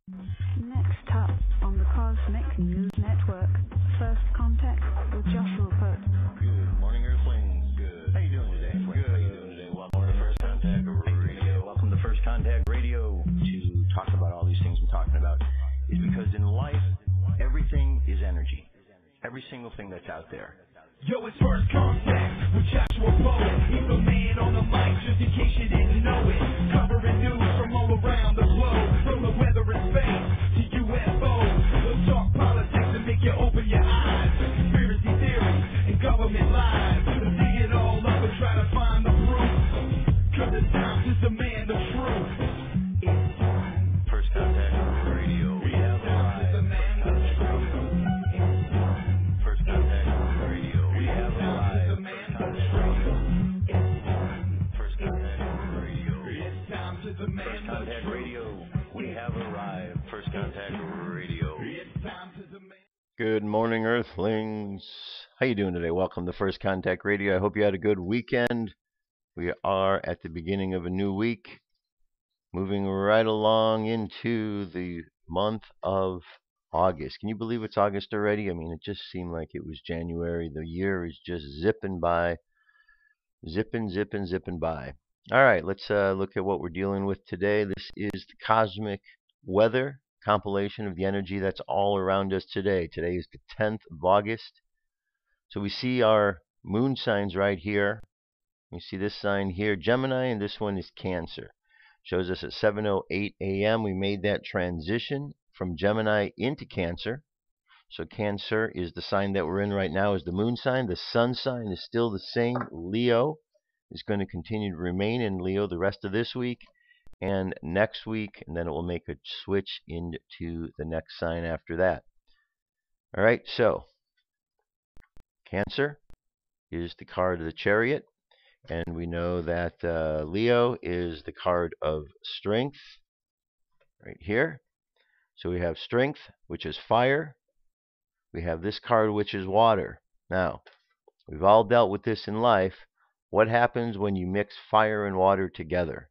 Next up on the Cosmic News Network, First Contact with Joshua Put. Good morning, Earthlings. Good. How you doing today? Good. How you doing today? Welcome to First Contact Radio. Welcome to First Contact Radio. To talk about all these things I'm talking about is because in life, everything is energy. Every single thing that's out there. Yo, it's First Contact with Joshua Poe. He's the man on the mic, just in case you didn't know it. Covering news from all around the globe, from the weather and space to UFOs. We'll talk politics and make you open your eyes. Conspiracy theories and government lies. We'll dig it all up and try to find the proof. Cause it's time to demand the truth. It's time. First Contact Radio. We have Time to demand the truth. It's time. First Contact Radio. We have Time to demand the truth. It's time. First Contact Radio. It's time to First demand the Contact truth. Radio. We have arrived. First Contact Radio. It's time to demand. Good morning, Earthlings. How you doing today? Welcome to First Contact Radio. I hope you had a good weekend. We are at the beginning of a new week, moving right along into the month of August. Can you believe it's August already? I mean, it just seemed like it was January. The year is just zipping by, zipping by. All right, let's look at what we're dealing with today. This is the cosmic weather compilation of the energy that's all around us today. Today is the 10th of August. So we see our moon signs right here. You see this sign here, Gemini, and this one is Cancer. Shows us at 7:08 a.m. we made that transition from Gemini into Cancer. So Cancer is the sign that we're in right now, is the moon sign. The sun sign is still the same. Leo is going to continue to remain in Leo the rest of this week and next week, and then it will make a switch into the next sign after that. All right, so Cancer is the card of the Chariot, and we know that Leo is the card of strength right here. So we have strength, which is fire. We have this card, which is water. Now, we've all dealt with this in life. What happens when you mix fire and water together?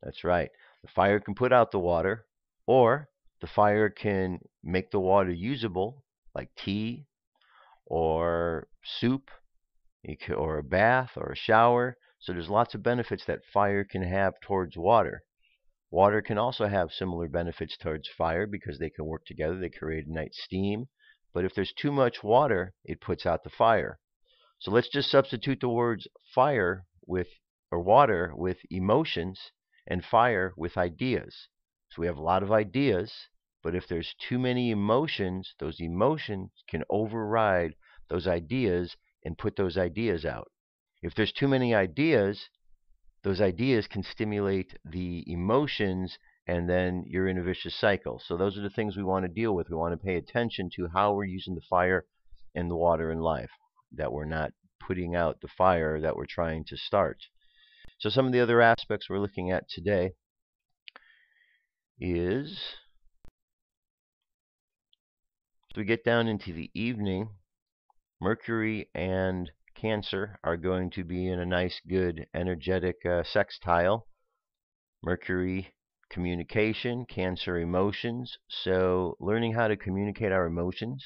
That's right. The fire can put out the water, or the fire can make the water usable, like tea or soup, or a bath or a shower. So there's lots of benefits that fire can have towards water. Water can also have similar benefits towards fire because they can work together. They create a nice steam. But if there's too much water, it puts out the fire. So let's just substitute the words fire with, or water with emotions, and fire with ideas. So we have a lot of ideas, but if there's too many emotions, those emotions can override those ideas and put those ideas out. If there's too many ideas, those ideas can stimulate the emotions, and then you're in a vicious cycle. So those are the things we want to deal with. We want to pay attention to how we're using the fire and the water in life, that we're not putting out the fire that we're trying to start. So some of the other aspects we're looking at today is, as we get down into the evening, Mercury and Cancer are going to be in a nice, good, energetic sextile. Mercury, communication, Cancer, emotions. So learning how to communicate our emotions,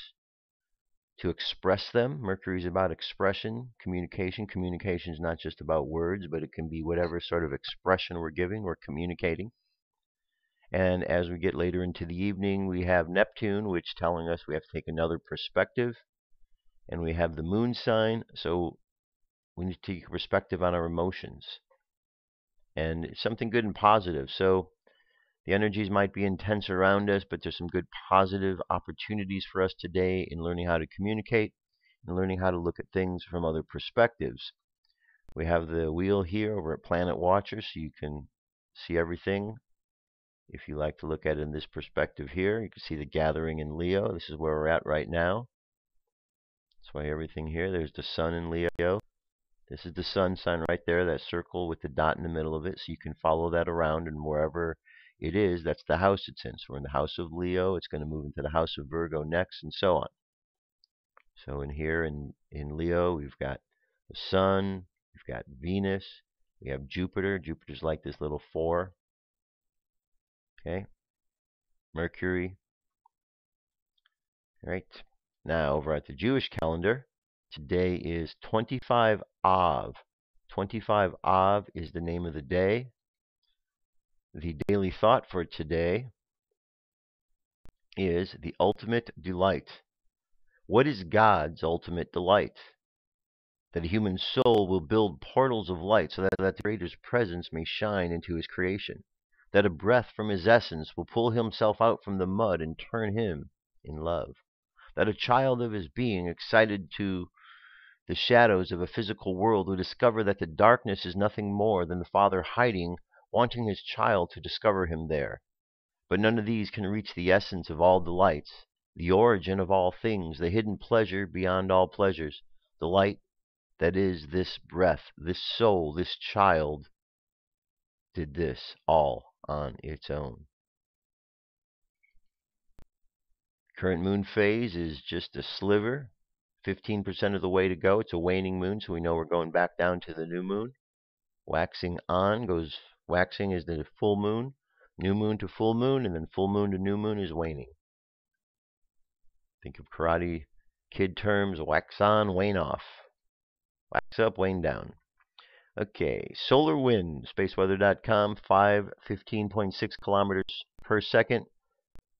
to express them. Mercury is about expression, communication. Communication is not just about words, but it can be whatever sort of expression we're giving or communicating. And as we get later into the evening, we have Neptune, which is telling us we have to take another perspective. And we have the moon sign, so we need to take a perspective on our emotions. And it's something good and positive. So the energies might be intense around us, but there's some good positive opportunities for us today in learning how to communicate and learning how to look at things from other perspectives. We have the wheel here over at Planet Watcher, so you can see everything. If you like to look at it in this perspective here, you can see the gathering in Leo. This is where we're at right now. That's why everything here, there's the sun in Leo. This is the sun sign right there, that circle with the dot in the middle of it. So you can follow that around, and wherever it is, that's the house it's in. So we're in the house of Leo. It's going to move into the house of Virgo next, and so on. So in here in Leo, we've got the sun, we've got Venus, we have Jupiter. Jupiter's like this little 4. Okay. Mercury. Right. Now, over at the Jewish calendar, today is 25 Av. 25 Av is the name of the day. The daily thought for today is the ultimate delight. What is God's ultimate delight? That a human soul will build portals of light so that the Creator's presence may shine into his creation. That a breath from his essence will pull himself out from the mud and turn him in love. That a child of his being, excited to the shadows of a physical world, will discover that the darkness is nothing more than the Father hiding, wanting his child to discover him there. But none of these can reach the essence of all delights, the origin of all things, the hidden pleasure beyond all pleasures, the light that is this breath, this soul, this child did this all on its own. Current moon phase is just a sliver, 15% of the way to go. It's a waning moon, so we know we're going back down to the new moon. Waxing on goes, waxing is the full moon, new moon to full moon, and then full moon to new moon is waning. Think of Karate Kid terms, wax on, wane off. Wax up, wane down. Okay, solar wind, spaceweather.com, 515.6 kilometers per second.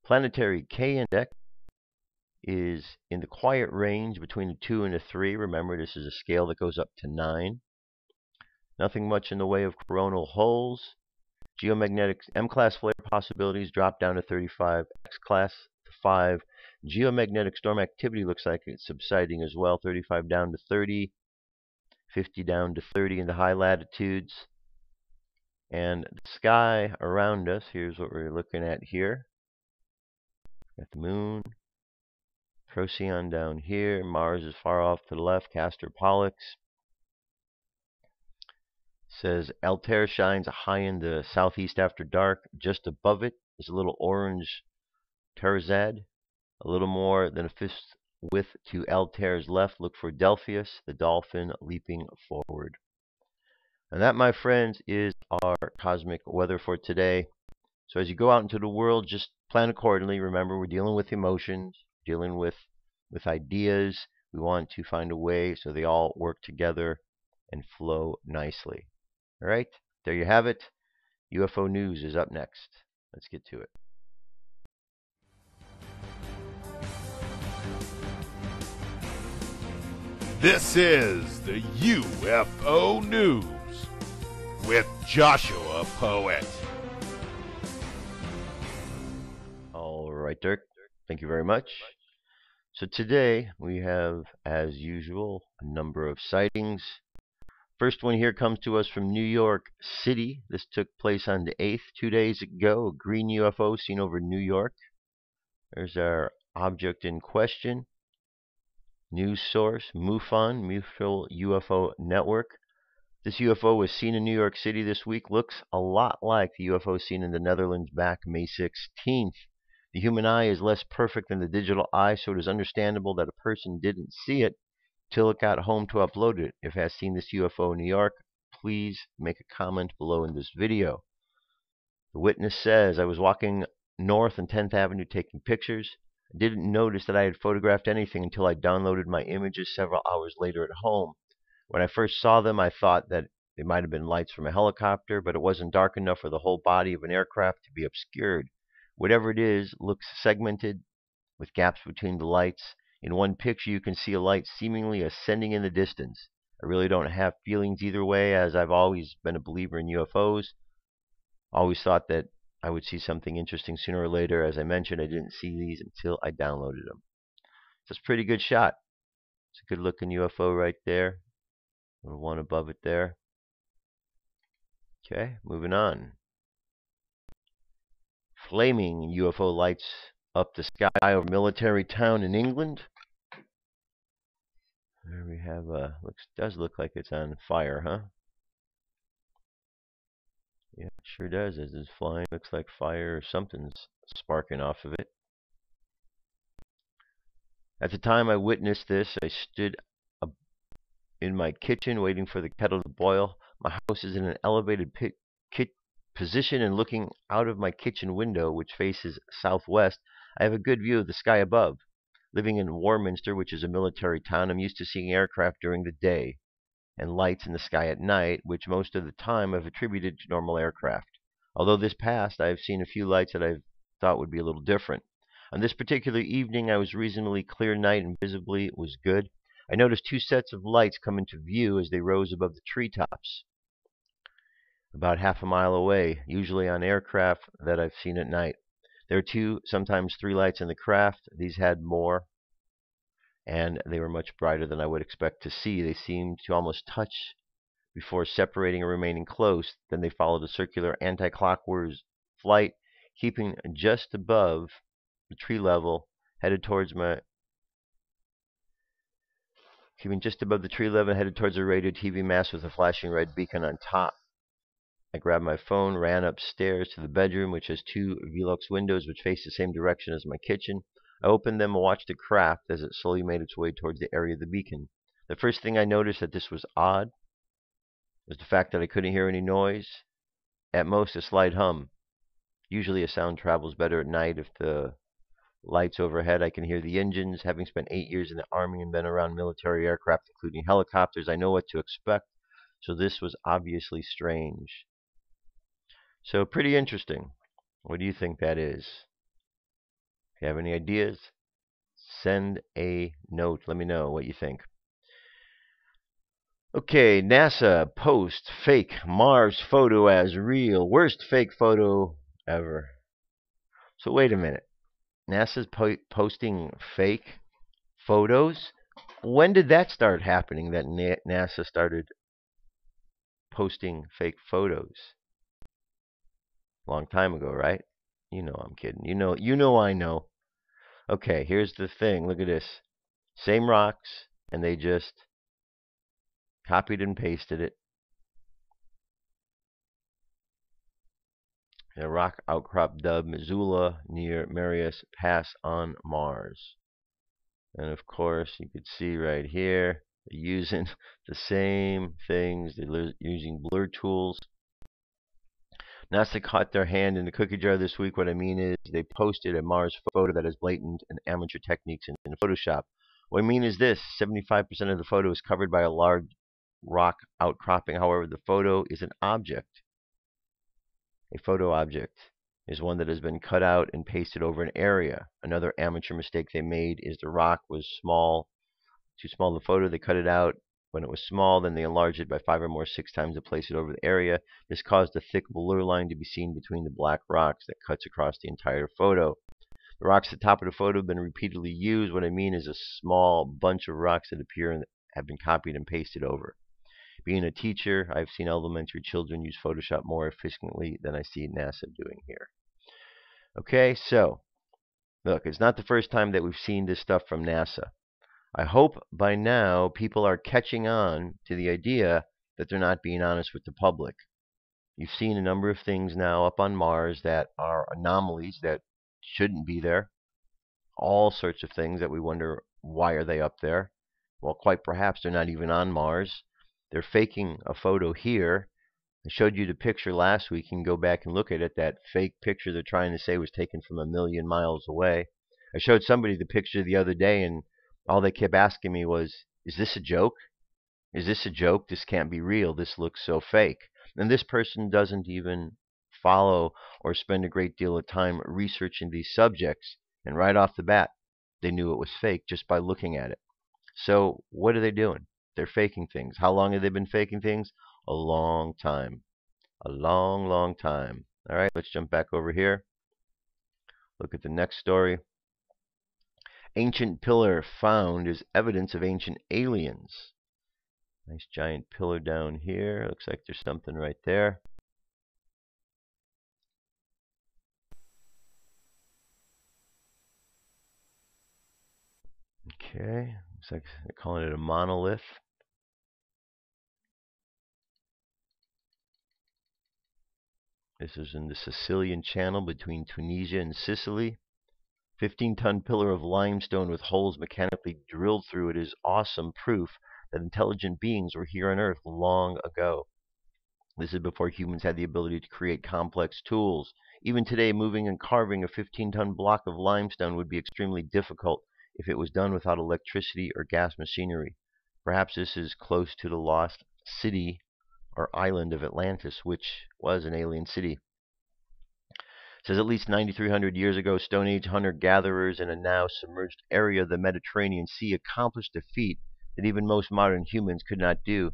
Planetary K index is in the quiet range between a 2 and a 3. Remember, this is a scale that goes up to 9. Nothing much in the way of coronal holes. Geomagnetic M-class flare possibilities drop down to 35, X-class to 5. Geomagnetic storm activity looks like it's subsiding as well, 35 down to 30, 50 down to 30 in the high latitudes. And the sky around us, here's what we're looking at here. Got the moon, Procyon down here, Mars is far off to the left, Castor Pollux. Says Altair shines high in the southeast after dark. Just above it is a little orange Terazad, a little more than a fifth width to Altair's left. Look for Delphius, the dolphin leaping forward. And that, my friends, is our cosmic weather for today. So as you go out into the world, just plan accordingly. Remember, we're dealing with emotions, dealing with ideas. We want to find a way so they all work together and flow nicely. All right, there you have it. UFO news is up next. Let's get to it. This is the UFO News with Joshua Poet. All right, Dirk. Thank you very much. So today we have, as usual, a number of sightings. First one here comes to us from New York City. This took place on the 8th, 2 days ago. A green UFO seen over New York. There's our object in question. News source, MUFON, Mutual UFO Network. This UFO was seen in New York City this week. Looks a lot like the UFO seen in the Netherlands back May 16th. The human eye is less perfect than the digital eye, so it is understandable that a person didn't see it till it got home to upload it. If has seen this UFO in New York, please make a comment below in this video. The witness says, I was walking north on 10th Avenue taking pictures. I didn't notice that I had photographed anything until I downloaded my images several hours later at home. When I first saw them, I thought that they might have been lights from a helicopter, but it wasn't dark enough for the whole body of an aircraft to be obscured. Whatever it is, looks segmented with gaps between the lights. In one picture, you can see a light seemingly ascending in the distance. I really don't have feelings either way, as I've always been a believer in UFOs. Always thought that I would see something interesting sooner or later. As I mentioned, I didn't see these until I downloaded them. It's a pretty good shot. It's a good looking UFO right there. Little one above it there. Okay, moving on. Flaming UFO lights up the sky over military town in England. There we have does look like it's on fire, huh? Yeah, it sure does. As it's flying, looks like fire or something's sparking off of it. At the time I witnessed this, I stood in my kitchen waiting for the kettle to boil. My house is in an elevated position and looking out of my kitchen window, which faces southwest, I have a good view of the sky above. Living in Warminster, which is a military town, I'm used to seeing aircraft during the day and lights in the sky at night, which most of the time I've attributed to normal aircraft. Although this past, I have seen a few lights that I thought would be a little different. On this particular evening, I was reasonably clear night and visibly it was good. I noticed two sets of lights come into view as they rose above the treetops, about half a mile away, usually on aircraft that I've seen at night. There are two, sometimes three lights in the craft. These had more, and they were much brighter than I would expect to see. They seemed to almost touch before separating and remaining close. Then they followed a circular anti-clockwise flight, keeping just above the tree level, headed towards a radio TV mast with a flashing red beacon on top. I grabbed my phone, ran upstairs to the bedroom, which has two Velux windows which face the same direction as my kitchen. I opened them and watched the craft as it slowly made its way towards the area of the beacon. The first thing I noticed that this was odd was the fact that I couldn't hear any noise, at most a slight hum. Usually a sound travels better at night. If the lights overhead, I can hear the engines. Having spent 8 years in the Army and been around military aircraft, including helicopters, I know what to expect, so this was obviously strange. So pretty interesting. What do you think that is? If you have any ideas, send a note. Let me know what you think. Okay, NASA posts fake Mars photo as real. Worst fake photo ever. So wait a minute. NASA's posting fake photos? When did that start happening, that NASA started posting fake photos? Long time ago, right? You know I'm kidding. You know I know. Okay, here's the thing. Look at this. Same rocks, and they just copied and pasted it. A rock outcrop dubbed Missoula near Marius Pass on Mars. And of course, you could see right here, they're using the same things. They're using blur tools. NASA caught their hand in the cookie jar this week. What I mean is they posted a Mars photo that has blatant and amateur techniques in Photoshop. What I mean is this: 75% of the photo is covered by a large rock outcropping. However, the photo is an object. A photo object is one that has been cut out and pasted over an area. Another amateur mistake they made is the rock was small, too small in the photo. They cut it out when it was small, then they enlarged it by 5 or 6 times to place it over the area. This caused a thick blur line to be seen between the black rocks that cuts across the entire photo. The rocks at the top of the photo have been repeatedly used. What I mean is a small bunch of rocks that appear and have been copied and pasted over. Being a teacher, I've seen elementary children use Photoshop more efficiently than I see NASA doing here. Okay, so, look, it's not the first time that we've seen this stuff from NASA. I hope by now people are catching on to the idea that they're not being honest with the public. You've seen a number of things now up on Mars that are anomalies that shouldn't be there. All sorts of things that we wonder, why are they up there? Well, quite perhaps they're not even on Mars. They're faking a photo here. I showed you the picture last week. You can go back and look at it. That fake picture they're trying to say was taken from 1,000,000 miles away. I showed somebody the picture the other day, and all they kept asking me was, is this a joke? Is this a joke? This can't be real. This looks so fake. And this person doesn't even follow or spend a great deal of time researching these subjects. And right off the bat, they knew it was fake just by looking at it. So what are they doing? They're faking things. How long have they been faking things? A long time. A long, long time. All right, let's jump back over here. Look at the next story. Ancient pillar found is evidence of ancient aliens. Nice giant pillar down here. Looks like there's something right there. Okay, looks like they're calling it a monolith. This is in the Sicilian Channel between Tunisia and Sicily. 15-ton pillar of limestone with holes mechanically drilled through it is awesome proof that intelligent beings were here on Earth long ago. This is before humans had the ability to create complex tools. Even today, moving and carving a 15-ton block of limestone would be extremely difficult if it was done without electricity or gas machinery. Perhaps this is close to the lost city or island of Atlantis, which was an alien city. It says at least 9,300 years ago, Stone Age hunter-gatherers in a now submerged area of the Mediterranean Sea accomplished a feat that even most modern humans could not do.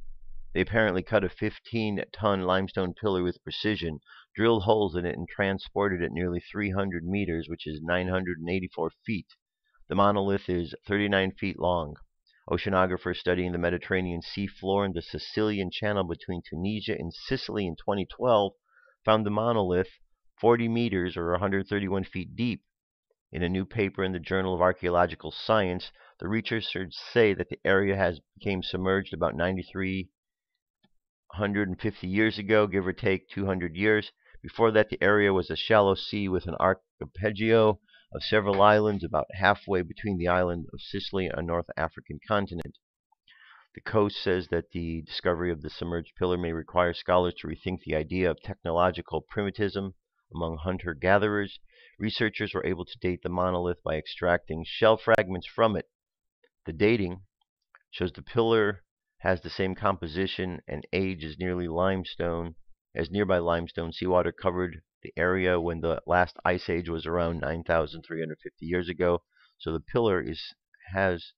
They apparently cut a 15-ton limestone pillar with precision, drilled holes in it, and transported it nearly 300 meters, which is 984 feet. The monolith is 39 feet long. Oceanographers studying the Mediterranean sea floor and the Sicilian Channel between Tunisia and Sicily in 2012 found the monolith 40 meters or 131 feet deep. In a new paper in the Journal of Archaeological Science, the researchers say that the area has become submerged about 9,350 years ago, give or take 200 years. Before that, the area was a shallow sea with an archipelago of several islands about halfway between the island of Sicily and North African continent. The coast says that the discovery of the submerged pillar may require scholars to rethink the idea of technological primitivism among hunter-gatherers. Researchers were able to date the monolith by extracting shell fragments from it. The dating shows the pillar has the same composition and age as nearby limestone. Seawater covered the area when the last ice age was around 9,350 years ago, so the pillar has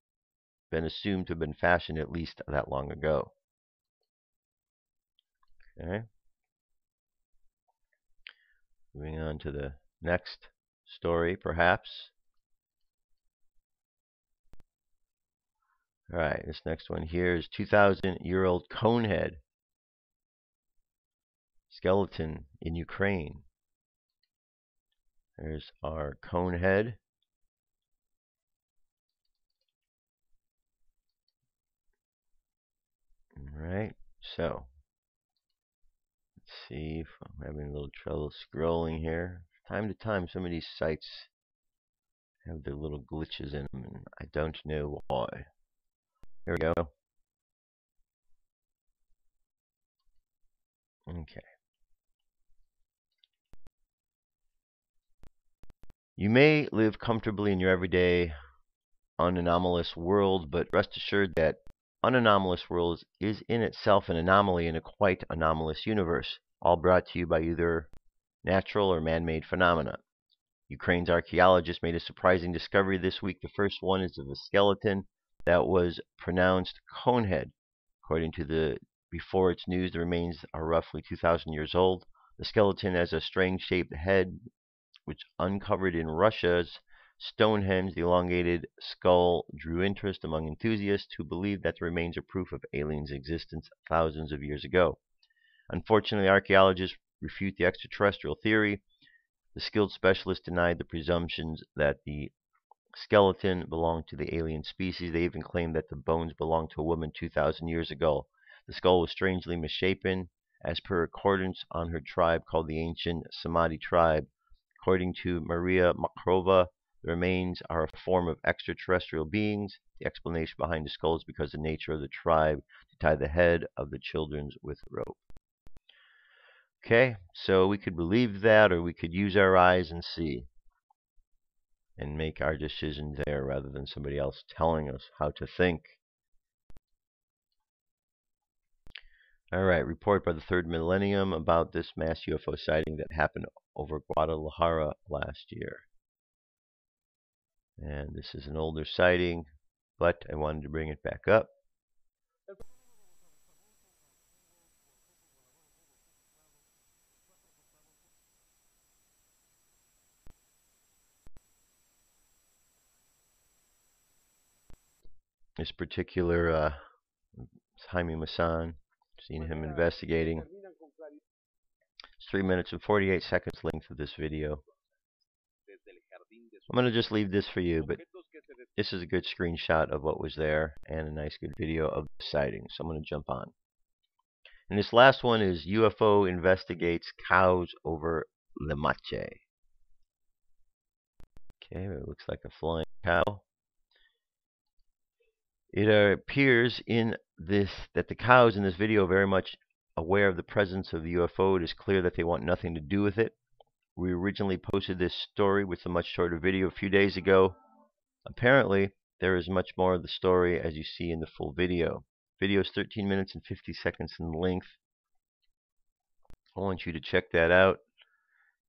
been assumed to have been fashioned at least that long ago. Okay. Moving on to the next story, perhaps. All right, this next one here is 2,000-year-old Conehead skeleton in Ukraine. There's our Conehead. All right, so let's see if I'm having a little trouble scrolling here. From time to time, some of these sites have their little glitches in them, and I don't know why. Here we go. Okay. You may live comfortably in your everyday unanomalous world, but rest assured that unanomalous world is in itself an anomaly in a quite anomalous universe, all brought to you by either natural or man-made phenomena. Ukraine's archaeologists made a surprising discovery this week. The first one is of a skeleton that was pronounced Conehead. According to before its news, the remains are roughly 2,000 years old. The skeleton has a strange-shaped head, which uncovered in Russia's Stonehenge. The elongated skull drew interest among enthusiasts who believe that the remains are proof of aliens' existence thousands of years ago. Unfortunately, archaeologists refute the extraterrestrial theory. The skilled specialists denied the presumptions that the skeleton belonged to the alien species. They even claimed that the bones belonged to a woman 2,000 years ago. The skull was strangely misshapen, as per accordance on her tribe called the ancient Samadhi tribe. According to Maria Makrova, the remains are a form of extraterrestrial beings. The explanation behind the skull is because of the nature of the tribe to tie the head of the children with rope. Okay, so we could believe that, or we could use our eyes and see and make our decisions there rather than somebody else telling us how to think. All right, report by the third millennium about this mass UFO sighting that happened over Guadalajara last year. And this is an older sighting, but I wanted to bring it back up. This particular Jaime Maussan, seen him investigating. It's 3 minutes and 48 seconds length of this video. I'm going to just leave this for you, but this is a good screenshot of what was there and a nice good video of the sighting, so I'm going to jump on. And this last one is UFO investigates cows over Limache. Okay, it looks like a flying cow. It appears in this that the cows in this video very much aware of the presence of the UFO, it is clear that they want nothing to do with it. We originally posted this story with a much shorter video a few days ago. Apparently, there is much more of the story as you see in the full video. Video is 13 minutes and 50 seconds in length. I want you to check that out.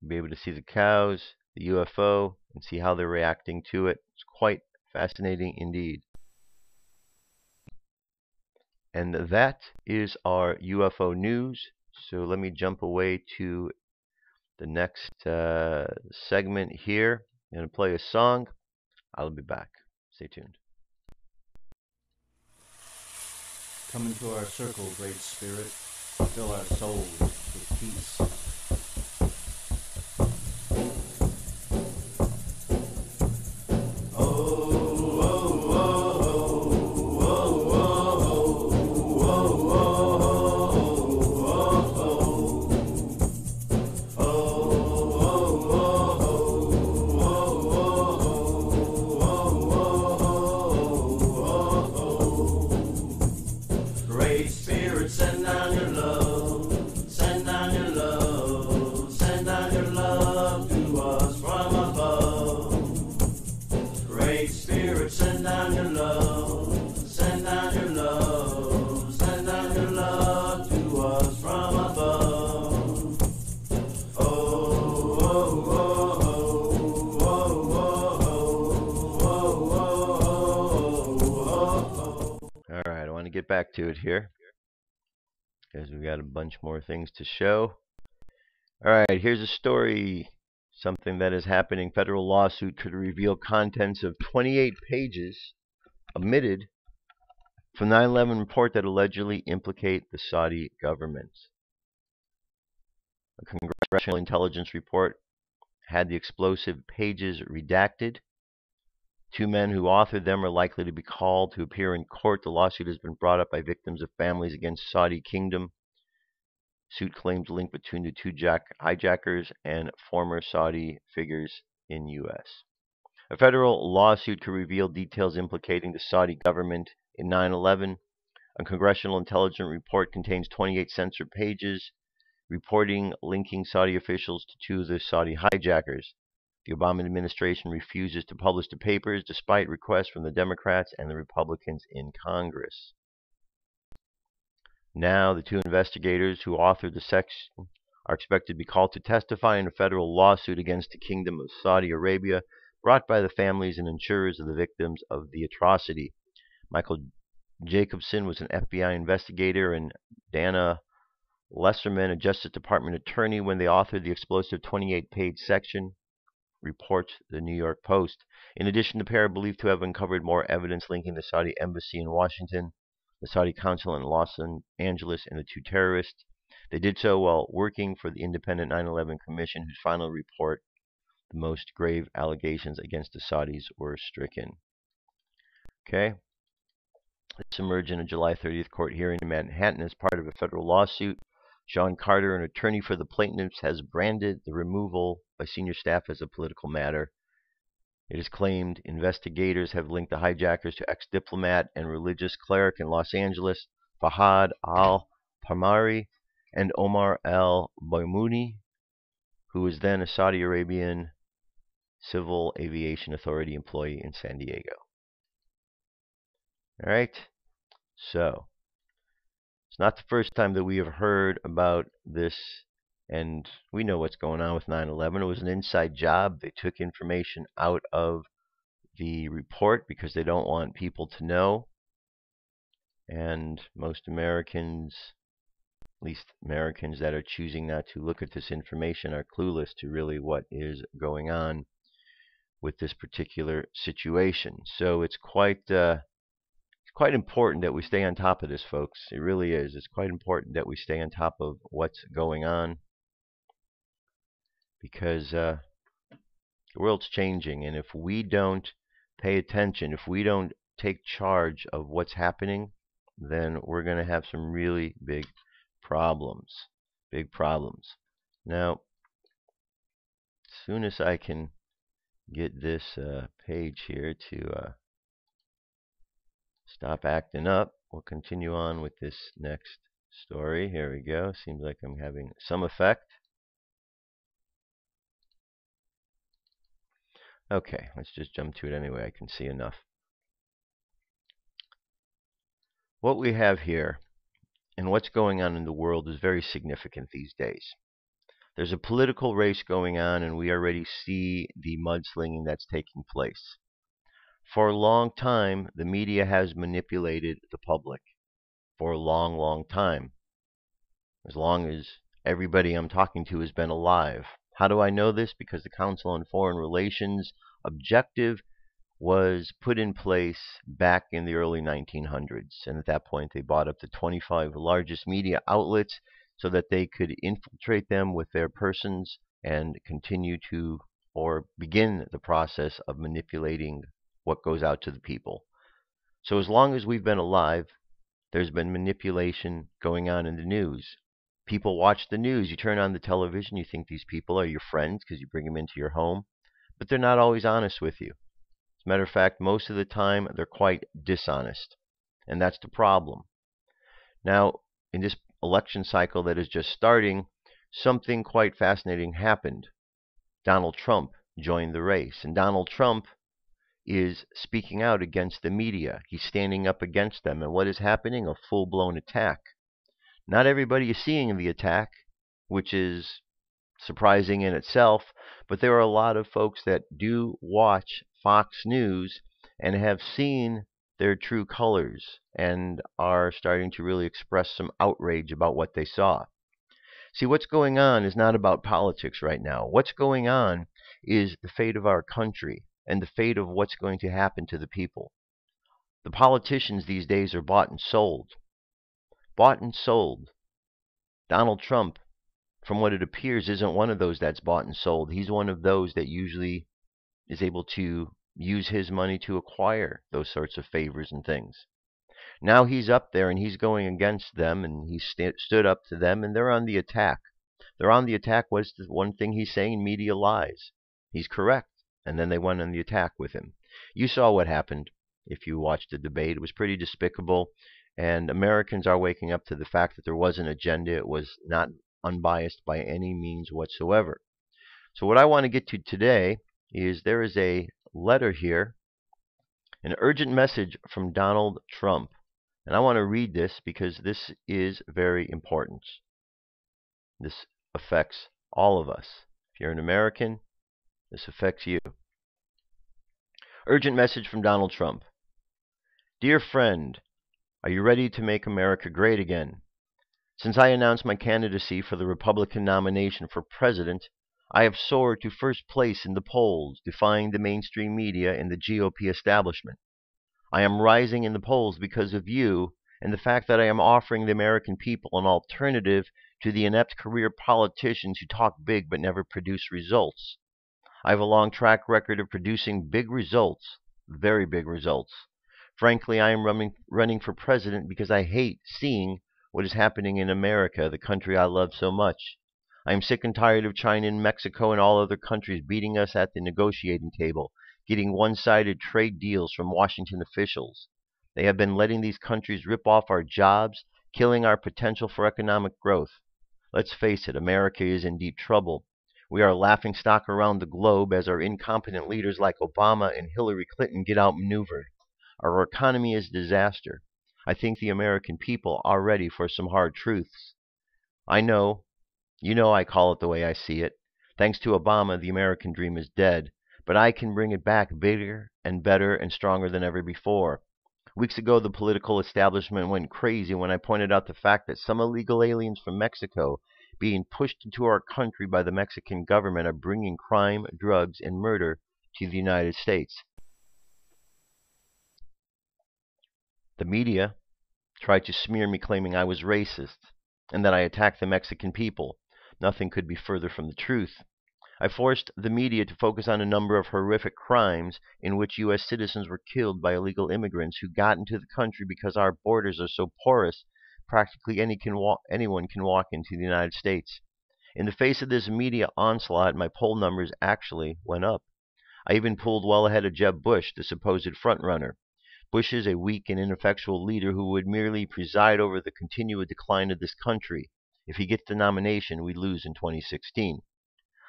You'll be able to see the cows, the UFO, and see how they're reacting to it. It's quite fascinating indeed. And that is our UFO news. So let me jump away to the next segment here. I'm going to play a song. I'll be back. Stay tuned. Come into our circle, Great Spirit. Fill our souls with peace. Get back to it here because we got a bunch more things to show. Alright, here's a story, something that is happening. Federal lawsuit could reveal contents of 28 pages omitted from 9/11 report that allegedly implicate the Saudi government. A congressional intelligence report had the explosive pages redacted. 2 men who authored them are likely to be called to appear in court. The lawsuit has been brought up by victims of families against Saudi Kingdom. Suit claims link between the 2 hijackers and former Saudi figures in U.S. A federal lawsuit could reveal details implicating the Saudi government in 9/11. A congressional intelligence report contains 28 censored pages reporting linking Saudi officials to 2 of the Saudi hijackers. The Obama administration refuses to publish the papers despite requests from the Democrats and the Republicans in Congress. Now, the 2 investigators who authored the section are expected to be called to testify in a federal lawsuit against the Kingdom of Saudi Arabia brought by the families and insurers of the victims of the atrocity. Michael Jacobson was an FBI investigator and Dana Lesserman, a Justice Department attorney, when they authored the explosive 28-page section, reports the New York Post. In addition, the pair are believed to have uncovered more evidence linking the Saudi embassy in Washington, the Saudi consulate in Los Angeles, and the 2 terrorists. They did so while working for the independent 9/11 Commission, whose final report, the most grave allegations against the Saudis, were stricken. Okay. This emerged in a July 30th court hearing in Manhattan as part of a federal lawsuit. Sean Carter, an attorney for the plaintiffs, has branded the removal by senior staff as a political matter. It is claimed investigators have linked the hijackers to ex-diplomat and religious cleric in Los Angeles, Fahad al-Pamari, and Omar al-Baimouni, who was then a Saudi Arabian Civil Aviation Authority employee in San Diego. All right, so it's not the first time that we have heard about this, and we know what's going on with 9/11. It was an inside job. They took information out of the report because they don't want people to know. And most Americans, at least Americans that are choosing not to look at this information, are clueless to really what is going on with this particular situation. So it's quite important that we stay on top of this, folks. It really is. It's quite important that we stay on top of what's going on, because the world's changing, and if we don't pay attention, if we don't take charge of what's happening, then we're going to have some really big problems. Big problems. Now, as soon as I can get this page here to stop acting up, we'll continue on with this next story. Here we go. Seems like I'm having some effect. Okay, let's just jump to it anyway. I can see enough. What we have here and what's going on in the world is very significant these days. There's a political race going on, and we already see the mudslinging that's taking place. For a long time, the media has manipulated the public. For a long, long time. As long as everybody I'm talking to has been alive. How do I know this? Because the Council on Foreign Relations objective was put in place back in the early 1900s. And at that point, they bought up the 25 largest media outlets so that they could infiltrate them with their persons and continue to, or begin the process of manipulating what goes out to the people. So as long as we've been alive, there's been manipulation going on in the news. People watch the news. You turn on the television, you think these people are your friends because you bring them into your home, but they're not always honest with you. As a matter of fact, most of the time, they're quite dishonest, and that's the problem. Now, in this election cycle that is just starting, something quite fascinating happened. Donald Trump joined the race, and Donald Trump is speaking out against the media. He's standing up against them, and what is happening? A full-blown attack. Not everybody is seeing the attack, which is surprising in itself, but there are a lot of folks that do watch Fox News and have seen their true colors and are starting to really express some outrage about what they saw. See, what's going on is not about politics right now. What's going on is the fate of our country and the fate of what's going to happen to the people. The politicians these days are bought and sold. Bought and sold. Donald Trump, from what it appears, isn't one of those that's bought and sold. He's one of those that usually is able to use his money to acquire those sorts of favors and things. Now he's up there and he's going against them, and he stood up to them, and they're on the attack. They're on the attack. What's the one thing he's saying? Media lies. He's correct. And then they went on the attack with him. You saw what happened if you watched the debate. It was pretty despicable. And Americans are waking up to the fact that there was an agenda. It was not unbiased by any means whatsoever. So what I want to get to today is there is a letter here, an urgent message from Donald Trump. And I want to read this because this is very important. This affects all of us. If you're an American, this affects you. Urgent message from Donald Trump. Dear friend, are you ready to make America great again? Since I announced my candidacy for the Republican nomination for president, I have soared to first place in the polls, defying the mainstream media and the GOP establishment. I am rising in the polls because of you and the fact that I am offering the American people an alternative to the inept career politicians who talk big but never produce results. I have a long track record of producing big results, very big results. Frankly, I am running for president because I hate seeing what is happening in America, the country I love so much. I am sick and tired of China and Mexico and all other countries beating us at the negotiating table, getting one-sided trade deals from Washington officials. They have been letting these countries rip off our jobs, killing our potential for economic growth. Let's face it, America is in deep trouble. We are a laughingstock around the globe as our incompetent leaders like Obama and Hillary Clinton get outmaneuvered. Our economy is a disaster. I think the American people are ready for some hard truths. I know, you know I call it the way I see it. Thanks to Obama, the American dream is dead, but I can bring it back bigger and better and stronger than ever before. Weeks ago, the political establishment went crazy when I pointed out the fact that some illegal aliens from Mexico being pushed into our country by the Mexican government are bringing crime, drugs, and murder to the United States. The media tried to smear me, claiming I was racist and that I attacked the Mexican people. Nothing could be further from the truth. I forced the media to focus on a number of horrific crimes in which U.S. citizens were killed by illegal immigrants who got into the country because our borders are so porous, practically anyone can walk into the United States. In the face of this media onslaught, my poll numbers actually went up. I even pulled well ahead of Jeb Bush, the supposed frontrunner. Bush is a weak and ineffectual leader who would merely preside over the continued decline of this country. If he gets the nomination, we lose in 2016.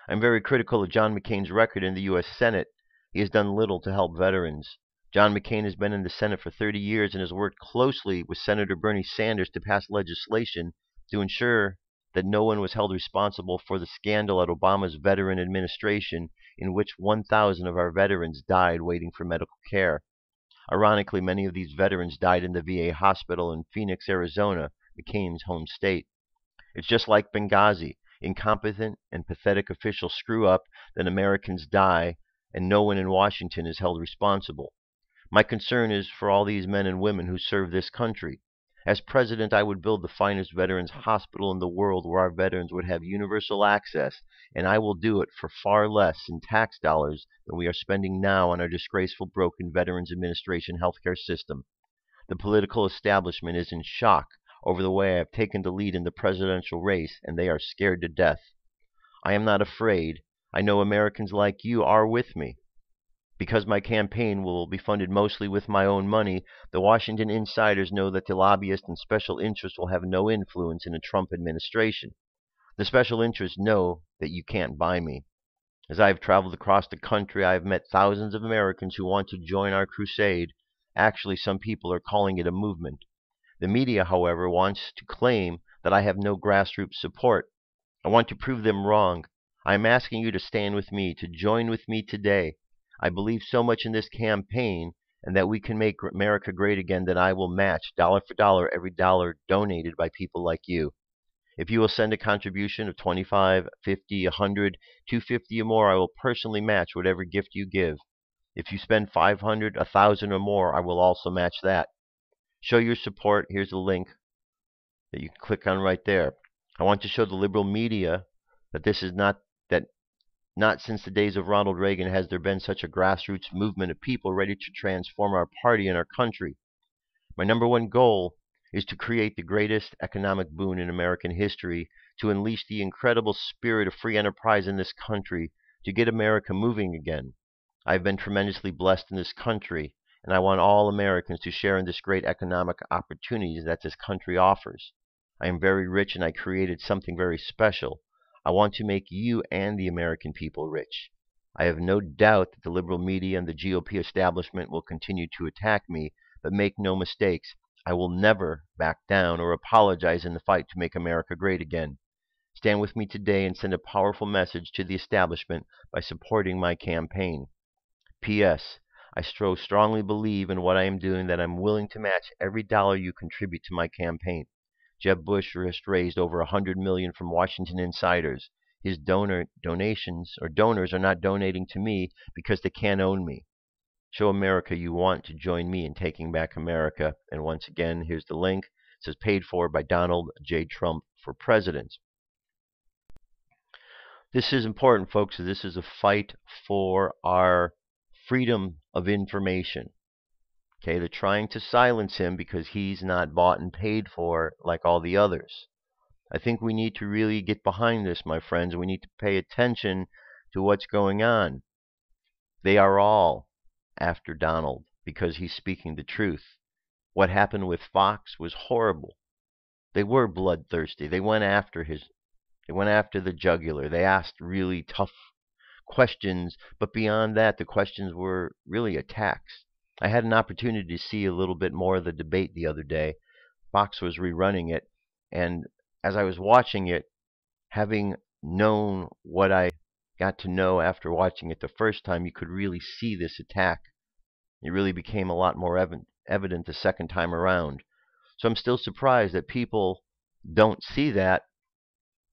I'm very critical of John McCain's record in the U.S. Senate. He has done little to help veterans. John McCain has been in the Senate for 30 years and has worked closely with Senator Bernie Sanders to pass legislation to ensure that no one was held responsible for the scandal at Obama's Veteran Administration, in which 1,000 of our veterans died waiting for medical care. Ironically, many of these veterans died in the VA hospital in Phoenix, Arizona, McCain's home state. It's just like Benghazi. Incompetent and pathetic officials screw up, then Americans die, and no one in Washington is held responsible. My concern is for all these men and women who serve this country. As president, I would build the finest veterans hospital in the world where our veterans would have universal access, and I will do it for far less in tax dollars than we are spending now on our disgraceful, broken Veterans Administration healthcare system. The political establishment is in shock over the way I have taken the lead in the presidential race, and they are scared to death. I am not afraid. I know Americans like you are with me. Because my campaign will be funded mostly with my own money, the Washington insiders know that the lobbyists and special interests will have no influence in the Trump administration. The special interests know that you can't buy me. As I have traveled across the country, I have met thousands of Americans who want to join our crusade. Actually, some people are calling it a movement. The media, however, wants to claim that I have no grassroots support. I want to prove them wrong. I am asking you to stand with me, to join with me today. I believe so much in this campaign and that we can make America great again that I will match dollar for dollar every dollar donated by people like you. If you will send a contribution of $25, $50, $100, $250 or more, I will personally match whatever gift you give. If you spend $500, $1,000 or more, I will also match that. Show your support. Here's the link that you can click on right there. I want to show the liberal media that this is not since the days of Ronald Reagan has there been such a grassroots movement of people ready to transform our party and our country. My number one goal is to create the greatest economic boon in American history, to unleash the incredible spirit of free enterprise in this country, to get America moving again. I've been tremendously blessed in this country, and I want all Americans to share in this great economic opportunities that this country offers. I am very rich and I created something very special. I want to make you and the American people rich. I have no doubt that the liberal media and the GOP establishment will continue to attack me, but make no mistakes, I will never back down or apologize in the fight to make America great again. Stand with me today and send a powerful message to the establishment by supporting my campaign. P.S. I strongly believe in what I am doing that I'm willing to match every dollar you contribute to my campaign. Jeb Bush has raised over $100 million from Washington insiders. His donors are not donating to me because they can't own me. Show America you want to join me in taking back America. And once again, here's the link. It says paid for by Donald J. Trump for president. This is important, folks. This is a fight for our freedom of information. Okay, they're trying to silence him because he's not bought and paid for like all the others. I think we need to really get behind this, my friends. We need to pay attention to what's going on. They are all after Donald because he's speaking the truth. What happened with Fox was horrible. They were bloodthirsty. They went after the jugular. They asked really tough questions, but beyond that, the questions were really attacks. I had an opportunity to see a little bit more of the debate the other day. Fox was rerunning it, and as I was watching it, having known what I got to know after watching it the first time, you could really see this attack. It really became a lot more evident the second time around. So I'm still surprised that people don't see that,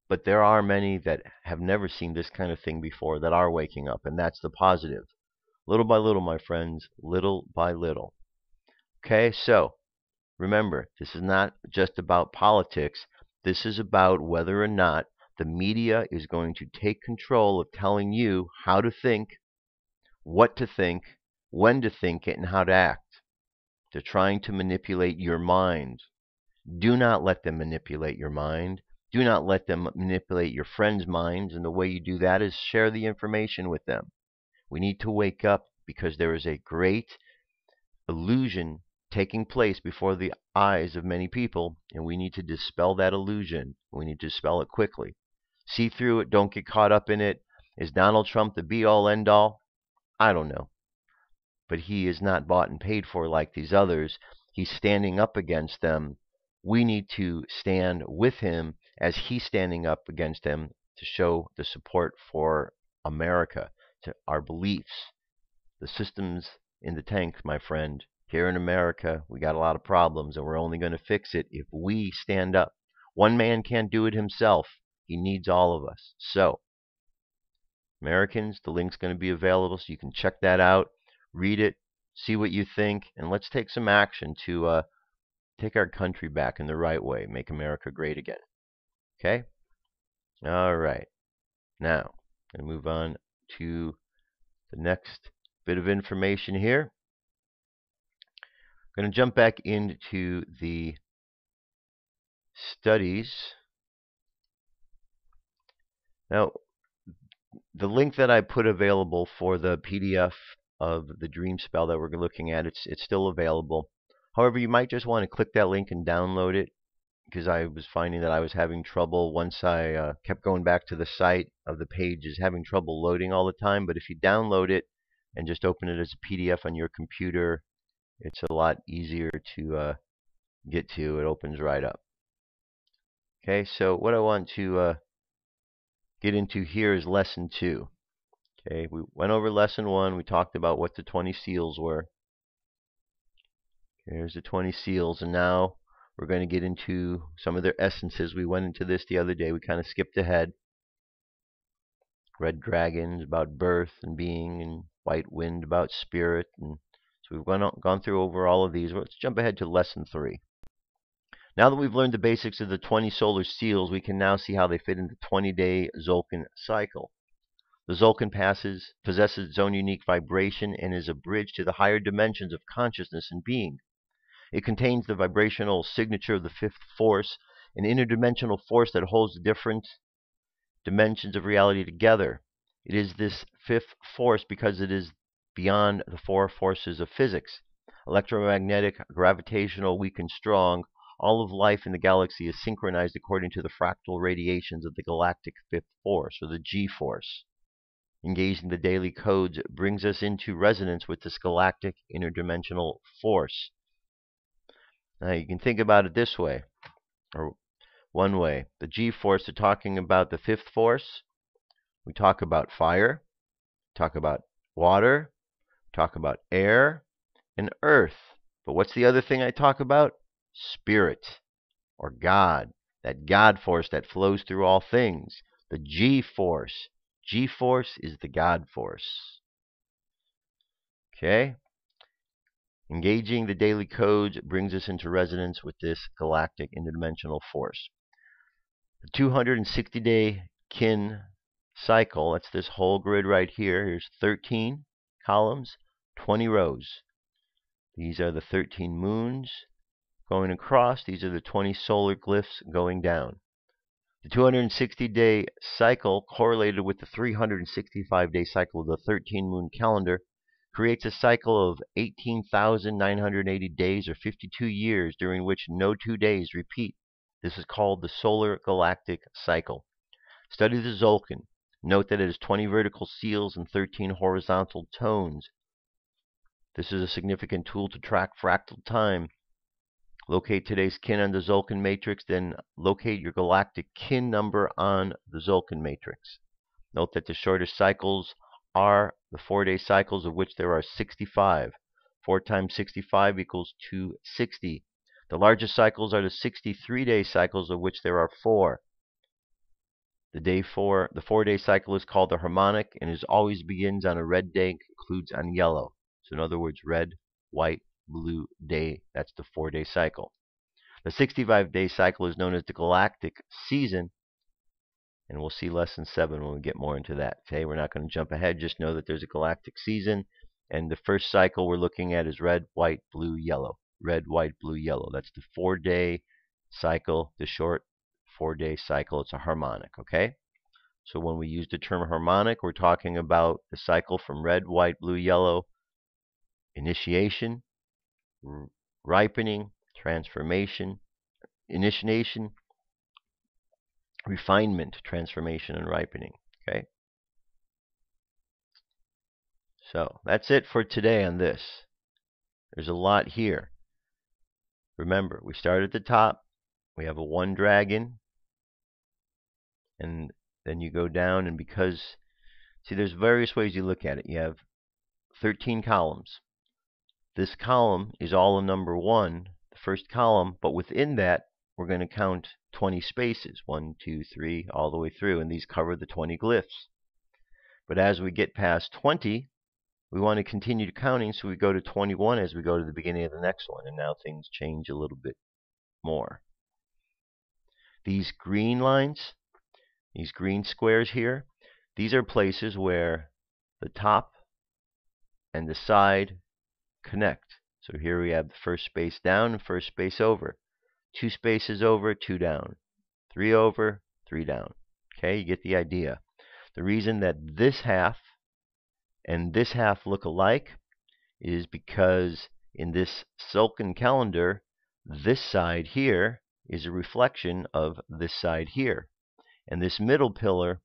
but there are many that have never seen this kind of thing before that are waking up, and that's the positive. Little by little, my friends, little by little. Okay, so remember, this is not just about politics. This is about whether or not the media is going to take control of telling you how to think, what to think, when to think it, and how to act. They're trying to manipulate your mind. Do not let them manipulate your mind. Do not let them manipulate your friends' minds, and the way you do that is share the information with them. We need to wake up because there is a great illusion taking place before the eyes of many people, and we need to dispel that illusion. We need to dispel it quickly. See through it. Don't get caught up in it. Is Donald Trump the be-all, end-all? I don't know. But he is not bought and paid for like these others. He's standing up against them. We need to stand with him as he's standing up against them to show the support for America, to our beliefs. The system's in the tank, my friend. Here in America, we got a lot of problems, and we're only going to fix it if we stand up. One man can't do it himself. He needs all of us. So, Americans, the link's going to be available, so you can check that out, read it, see what you think, and let's take some action to take our country back in the right way, make America great again. Okay? All right. Now, I'm going to move on to the next bit of information here. I'm going to jump back into the studies. Now, the link that I put available for the PDF of the Dreamspell that we're looking at, it's still available. However, you might just want to click that link and download it, because I was finding that I was having trouble once I kept going back to the site of the pages, having trouble loading all the time. But if you download it and just open it as a PDF on your computer, it's a lot easier to get to. It opens right up. Okay, so what I want to get into here is lesson 2. Okay, we went over lesson 1. We talked about what the 20 seals were. Here's the 20 seals, and now we're going to get into some of their essences. We went into this the other day. We kind of skipped ahead. Red dragons about birth and being, and white wind about spirit. And so we've gone through over all of these. Let's jump ahead to lesson 3. Now that we've learned the basics of the 20 solar seals, we can now see how they fit into the 20-day Tzolk'in cycle. The Tzolk'in possesses its own unique vibration and is a bridge to the higher dimensions of consciousness and being. It contains the vibrational signature of the fifth force, an interdimensional force that holds the different dimensions of reality together. It is this fifth force because it is beyond the 4 forces of physics: electromagnetic, gravitational, weak and strong. All of life in the galaxy is synchronized according to the fractal radiations of the galactic fifth force, or the G-force. Engaging the daily codes brings us into resonance with this galactic interdimensional force. Now you can think about it this way, or one way. The G-force, they're talking about the fifth force. We talk about fire, talk about water, talk about air, and earth. But what's the other thing I talk about? Spirit, or God. That God force that flows through all things. The G-force. G-force is the God force. Okay? Engaging the daily codes brings us into resonance with this galactic interdimensional force. The 260-day kin cycle, that's this whole grid right here. Here's 13 columns, 20 rows. These are the 13 moons going across. These are the 20 solar glyphs going down. The 260-day cycle, correlated with the 365-day cycle of the 13-moon calendar, creates a cycle of 18,980 days, or 52 years, during which no 2 days repeat. This is called the solar galactic cycle. Study the Tzolk'in. Note that it has 20 vertical seals and 13 horizontal tones. This is a significant tool to track fractal time. Locate today's kin on the Tzolk'in matrix, then locate your galactic kin number on the Tzolk'in matrix. Note that the shortest cycles are the 4-day cycles, of which there are 65. 4 times 65 equals 260. The largest cycles are the 63-day cycles, of which there are 4. The 4-day cycle is called the harmonic, and it always begins on a red day and concludes on yellow. So in other words, red, white, blue day. That's the 4-day cycle. The 65-day cycle is known as the galactic season, and we'll see lesson 7 when we get more into that. Okay, we're not going to jump ahead. Just know that there's a galactic season, and the first cycle we're looking at is red, white, blue, yellow. Red, white, blue, yellow. That's the 4-day cycle, the short 4-day cycle. It's a harmonic. Okay, so when we use the term harmonic, we're talking about the cycle from red, white, blue, yellow, initiation, ripening, transformation, initiation, refinement, transformation, and ripening. Okay? So that's it for today on this. There's a lot here. Remember, we start at the top. We have a 1 dragon. And then you go down, and because, see, there's various ways you look at it. You have 13 columns. This column is all in number 1, the first column, but within that, we're going to count 20 spaces, 1, 2, 3, all the way through, and these cover the 20 glyphs. But as we get past 20, we want to continue counting, so we go to 21 as we go to the beginning of the next one, and now things change a little bit more. These green lines, these green squares here, these are places where the top and the side connect. So here we have the first space down and first space over. 2 spaces over, 2 down. 3 over, 3 down. Okay, you get the idea. The reason that this half and this half look alike is because in this silken calendar, this side here is a reflection of this side here. And this middle pillar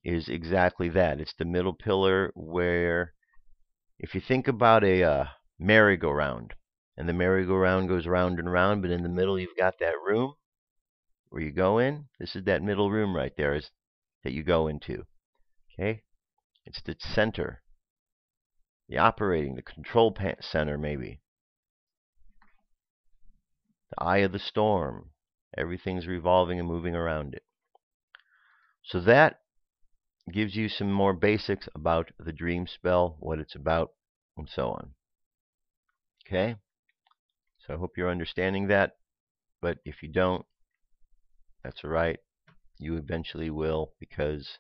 is exactly that. It's the middle pillar where, if you think about a merry-go-round, and the merry-go-round goes round and round, but in the middle you've got that room where you go in. This is that middle room right there that you go into. Okay? It's the center. The operating, the control center maybe. The eye of the storm. Everything's revolving and moving around it. So that gives you some more basics about the dream spell, what it's about, and so on. Okay? So I hope you're understanding that. But if you don't, that's all right. You eventually will, because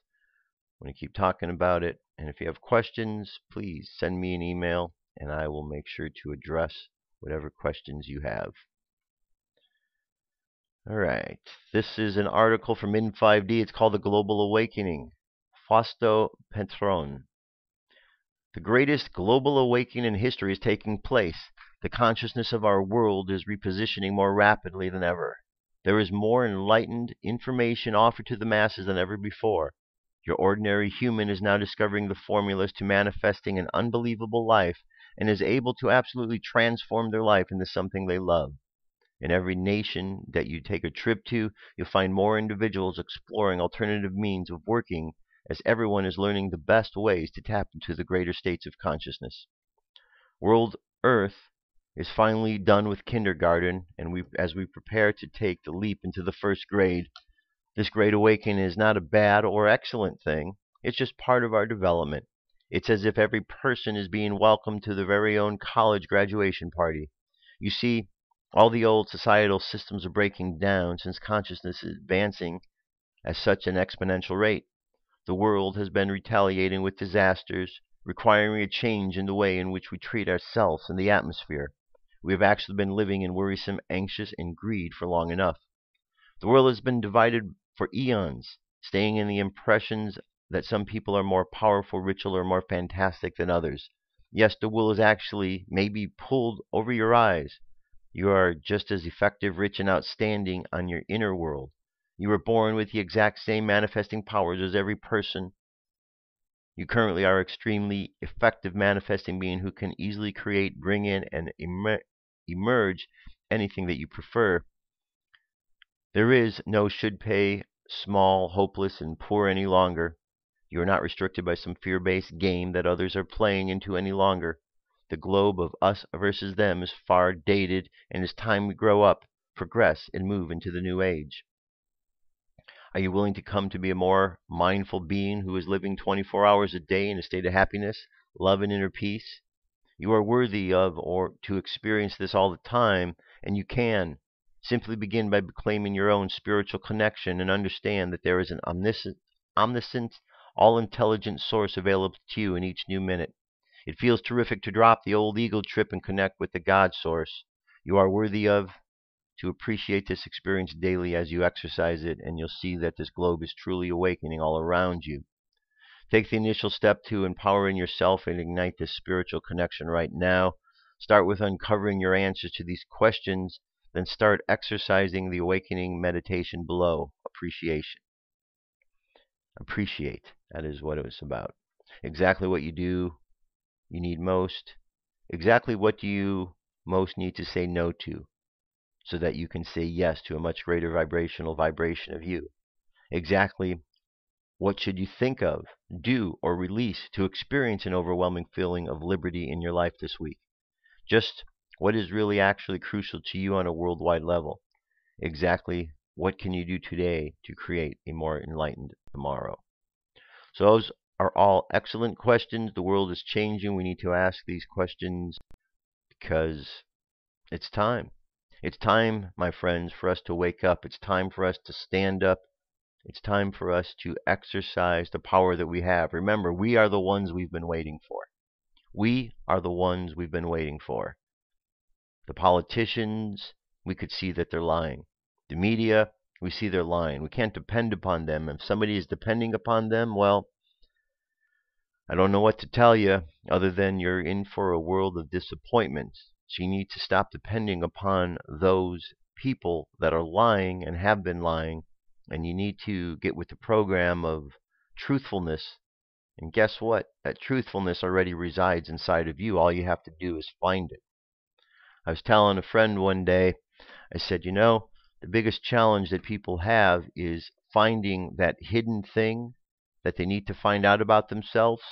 I'm going to keep talking about it. And if you have questions, please send me an email, and I will make sure to address whatever questions you have. All right. This is an article from In5D. It's called The Global Awakening. Fausto Petron. The greatest global awakening in history is taking place. The consciousness of our world is repositioning more rapidly than ever. There is more enlightened information offered to the masses than ever before. Your ordinary human is now discovering the formulas to manifesting an unbelievable life and is able to absolutely transform their life into something they love. In every nation that you take a trip to, you'll find more individuals exploring alternative means of working, as everyone is learning the best ways to tap into the greater states of consciousness. World Earth is finally done with kindergarten, and as we prepare to take the leap into the first grade, this great awakening is not a bad or excellent thing. It's just part of our development. It's as if every person is being welcomed to their very own college graduation party. You see, all the old societal systems are breaking down since consciousness is advancing at such an exponential rate. The world has been retaliating with disasters, requiring a change in the way in which we treat ourselves and the atmosphere. We have actually been living in worrisome, anxious, and greed for long enough. The world has been divided for eons, staying in the impressions that some people are more powerful, richer, or more fantastic than others. Yes, the wool is actually maybe pulled over your eyes. You are just as effective, rich, and outstanding on your inner world. You were born with the exact same manifesting powers as every person. You currently are extremely effective manifesting being who can easily create, bring in, and emerge anything that you prefer. There is no should pay, small, hopeless, and poor any longer. You are not restricted by some fear-based game that others are playing into any longer. The globe of us versus them is far dated, and it's time we grow up, progress, and move into the new age. Are you willing to come to be a more mindful being who is living 24 hours a day in a state of happiness, love, and inner peace? You are worthy of or to experience this all the time, and you can. Simply begin by claiming your own spiritual connection and understand that there is an omniscient, all-intelligent source available to you in each new minute. It feels terrific to drop the old ego trip and connect with the God source. You are worthy of to appreciate this experience daily as you exercise it, and you'll see that this globe is truly awakening all around you. Take the initial step to empowering yourself and ignite this spiritual connection right now. Start with uncovering your answers to these questions, then start exercising the awakening meditation below. Appreciation. Appreciate. That is what it was about. Exactly what you need most. Exactly what do you most need to say no to, so that you can say yes to a much greater vibrational vibration of you. Exactly what should you think of, do, or release to experience an overwhelming feeling of liberty in your life this week. Just what is really actually crucial to you on a worldwide level. Exactly what can you do today to create a more enlightened tomorrow. So those are all excellent questions. The world is changing. We need to ask these questions because it's time. It's time, my friends, for us to wake up. It's time for us to stand up. It's time for us to exercise the power that we have. Remember, we are the ones we've been waiting for. We are the ones we've been waiting for. The politicians, we could see that they're lying. The media, we see they're lying. We can't depend upon them. If somebody is depending upon them, well, I don't know what to tell you other than you're in for a world of disappointment. So you need to stop depending upon those people that are lying and have been lying, and you need to get with the program of truthfulness. And guess what? That truthfulness already resides inside of you. All you have to do is find it. I was telling a friend one day, I said, the biggest challenge that people have is finding that hidden thing that they need to find out about themselves.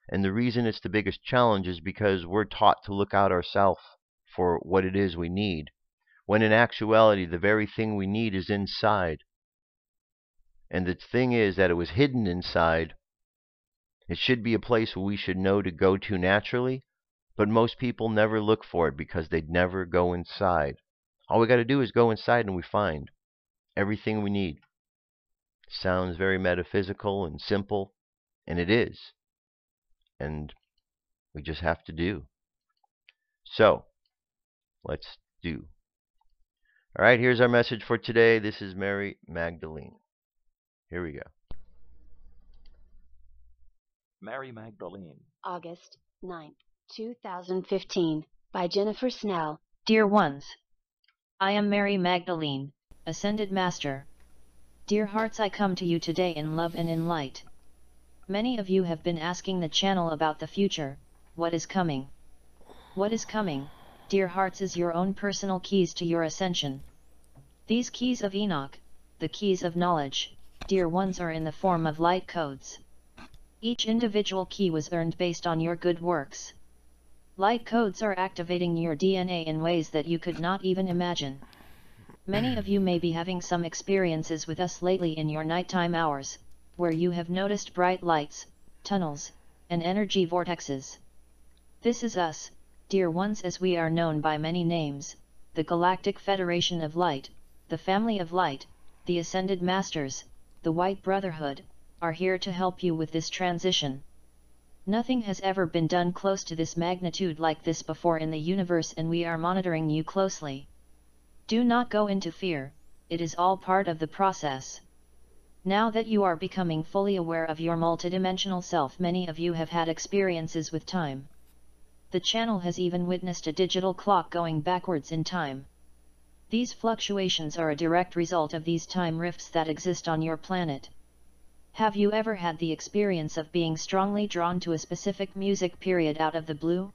And the reason it's the biggest challenge is because we're taught to look out ourselves for what it is we need, when in actuality the very thing we need is inside. And the thing is that it was hidden inside. It should be a place where we should know to go to naturally, but most people never look for it because they'd never go inside. All we got to do is go inside and we find everything we need. Sounds very metaphysical and simple, and it is. And we just have to do. So, let's do. All right, here's our message for today. This is Mary Magdalene. Here we go. Mary Magdalene. August 9th, 2015, by Jennifer Snell. Dear ones, I am Mary Magdalene, Ascended Master. Dear hearts, I come to you today in love and in light. Many of you have been asking the channel about the future, what is coming? What is coming, dear hearts, is your own personal keys to your ascension. These keys of Enoch, the keys of knowledge, dear ones, are in the form of light codes. Each individual key was earned based on your good works. Light codes are activating your DNA in ways that you could not even imagine. Many of you may be having some experiences with us lately in your nighttime hours, where you have noticed bright lights, tunnels, and energy vortexes. This is us, dear ones, as we are known by many names: the Galactic Federation of Light, the Family of Light, the Ascended Masters, the White Brotherhood, are here to help you with this transition. Nothing has ever been done close to this magnitude like this before in the universe, and we are monitoring you closely. Do not go into fear, it is all part of the process. Now that you are becoming fully aware of your multidimensional self, many of you have had experiences with time. The channel has even witnessed a digital clock going backwards in time. These fluctuations are a direct result of these time rifts that exist on your planet. Have you ever had the experience of being strongly drawn to a specific music period out of the blue?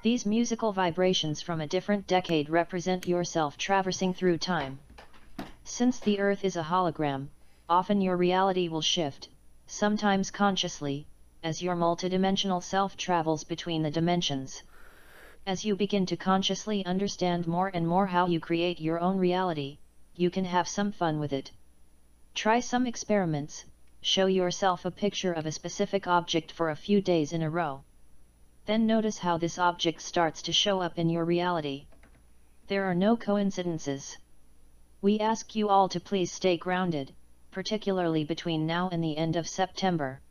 These musical vibrations from a different decade represent yourself traversing through time. Since the Earth is a hologram, often your reality will shift, sometimes consciously, as your multidimensional self travels between the dimensions. As you begin to consciously understand more and more how you create your own reality, you can have some fun with it. Try some experiments. Show yourself a picture of a specific object for a few days in a row. Then notice how this object starts to show up in your reality. There are no coincidences. We ask you all to please stay grounded, particularly between now and the end of September.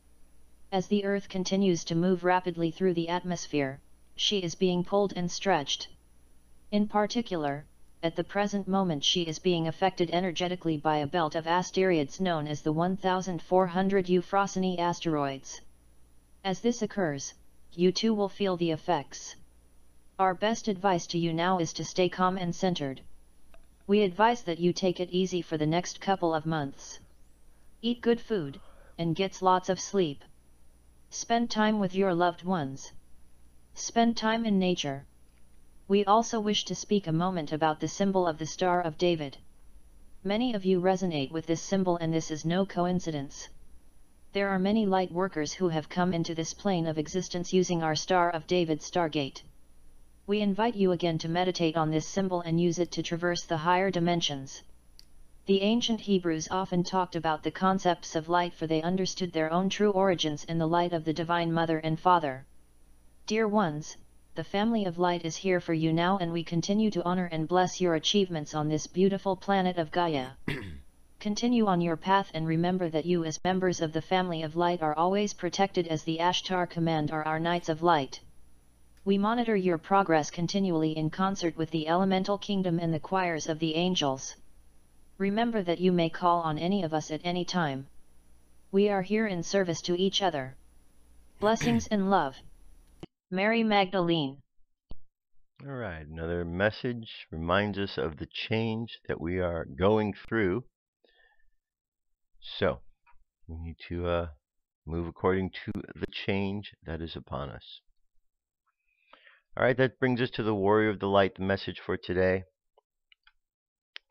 As the Earth continues to move rapidly through the atmosphere, she is being pulled and stretched. In particular, at the present moment she is being affected energetically by a belt of asteroids known as the 1400 Euphrosyne asteroids. As this occurs, you too will feel the effects. Our best advice to you now is to stay calm and centered. We advise that you take it easy for the next couple of months. Eat good food, and get lots of sleep. Spend time with your loved ones. Spend time in nature. We also wish to speak a moment about the symbol of the Star of David. Many of you resonate with this symbol, and this is no coincidence. There are many light workers who have come into this plane of existence using our Star of David Stargate. We invite you again to meditate on this symbol and use it to traverse the higher dimensions. The ancient Hebrews often talked about the concepts of light, for they understood their own true origins in the light of the Divine Mother and Father. Dear ones, the family of light is here for you now, and we continue to honor and bless your achievements on this beautiful planet of Gaia. Continue on your path, and remember that you as members of the family of light are always protected, as the Ashtar Command are our Knights of Light. We monitor your progress continually in concert with the elemental kingdom and the choirs of the angels. Remember that you may call on any of us at any time. We are here in service to each other. Blessings and love. Mary Magdalene. All right, another message reminds us of the change that we are going through. So, we need to move according to the change that is upon us. All right, that brings us to the Warrior of the Light, the message for today.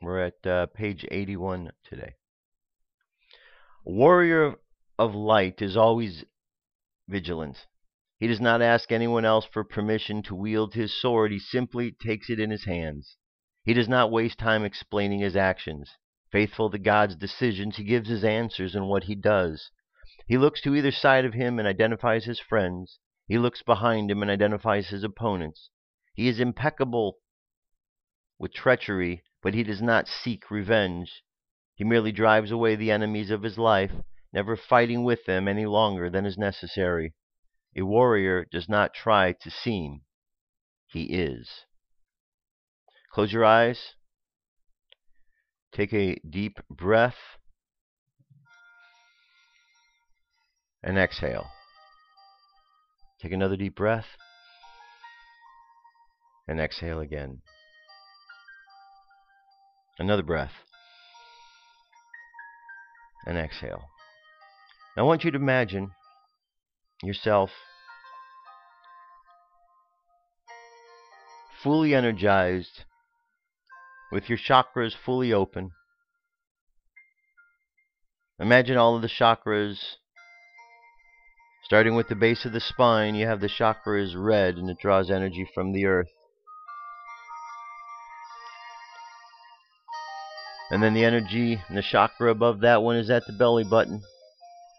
We're at page 81 today. A warrior of light is always vigilant. He does not ask anyone else for permission to wield his sword. He simply takes it in his hands. He does not waste time explaining his actions. Faithful to God's decisions, he gives his answers in what he does. He looks to either side of him and identifies his friends. He looks behind him and identifies his opponents. He is impeccable with treachery, but he does not seek revenge. He merely drives away the enemies of his life, never fighting with them any longer than is necessary. A warrior does not try to seem, he is. Close your eyes. Take a deep breath and exhale. Take another deep breath and exhale again. Another breath and exhale. Now I want you to imagine yourself fully energized, with your chakras fully open. Imagine all of the chakras, starting with the base of the spine. You have the chakra is red, and it draws energy from the earth. And then the energy and the chakra above that one is at the belly button.